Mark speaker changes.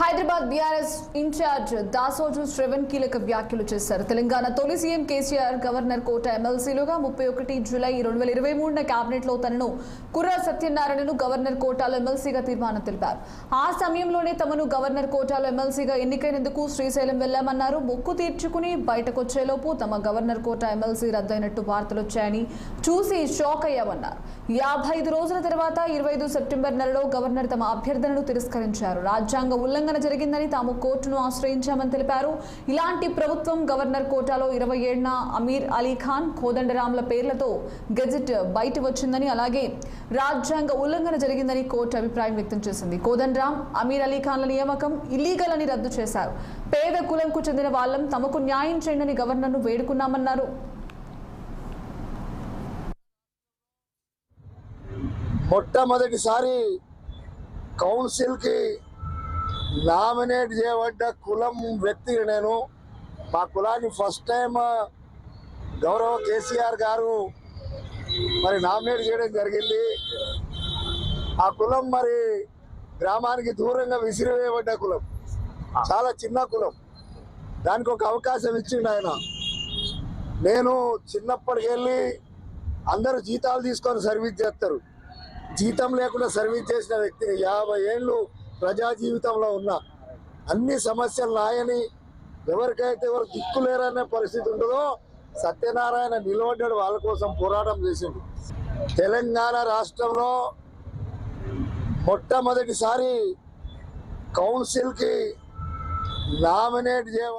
Speaker 1: Hyderabad BRS in charge Dasoju Sravan కీలక వ్యాఖ్యలు చేశారు. తెలంగాణ తొలి సీఎం కేసీఆర్ గవర్నర్ కోట ఎమ్మెల్సీలుగా 31 జూలై 2023 కేబినెట్లో తనను కుర్రా సత్యనారాయణను గవర్నర్ కోటాలో ఎమ్మెల్సీగా తీర్మానం తెలిపారు. ఆ సమయంలోనే తమను గవర్నర్ కోటాలో ఎమ్మెల్సీగా ఎన్నికైనందుకు శ్రీశైలం వెళ్లామన్నారు. మొక్కు తీర్చుకుని బయటకొచ్చేలోపు తమ గవర్నర్ కోట ఎమ్మెల్సీ రద్దయినట్టు వార్తలు వచ్చాయని చూసి షాక్ అయ్యామన్నారు. 55 రోజుల తర్వాత 25 సెప్టెంబర్ నెలలో గవర్నర్ తమ అభ్యర్థనను తిరస్కరించారు. రాజ్యాంగ ఉల్లంఘన జరిగిందని తాము కోర్టును ఆశ్రయించామని తెలిపారు. ఇలాంటి ప్రభుత్వం గవర్నర్ కోటాలో 27న అమీర్ అలీ ఖాన్, కోదండరాంల పేర్లతో గెజెట్ బయట వచ్చిందని, అలాగే రాజ్యాంగ ఉల్లంఘన జరిగిందని కోర్టు అభిప్రాయం వ్యక్తం చేసింది. కోదండరాం, అమీర్ అలీ ఖాన్ల నియామకం ఇల్లీగల్ అని రద్దు చేశారు. పేద కులంకు చెందిన వాళ్ళం, తమకు న్యాయం చేయండి గవర్నర్ను వేడుకున్నామన్నారు.
Speaker 2: మొట్టమొదటిసారి కౌన్సిల్కి నామినేట్ చేయబడ్డ కులం వ్యక్తిగా నేను. మా కులాన్ని ఫస్ట్ టైం గౌరవ కేసీఆర్ గారు మరి నామినేట్ చేయడం జరిగింది. ఆ కులం మరి గ్రామానికి దూరంగా విసిరివేయబడ్డ కులం, చాలా చిన్న కులం. దానికి ఒక అవకాశం ఇచ్చిండు ఆయన. నేను చిన్నప్పటికెళ్ళి అందరూ జీతాలు తీసుకొని సర్వీస్ చేస్తారు, జీతం లేకుండా సర్వీస్ చేసిన వ్యక్తిని. 50 ఏళ్ళు ప్రజా జీవితంలో ఉన్న అన్ని సమస్యలు నాయని, ఎవరికైతే ఎవరు దిక్కులేరనే పరిస్థితి ఉంటుందో సత్యనారాయణ నిలబడ్డాడు, వాళ్ళ కోసం పోరాటం చేసిండు. తెలంగాణ రాష్ట్రంలో మొట్టమొదటిసారి కౌన్సిల్కి నామినేట్ చేయబడి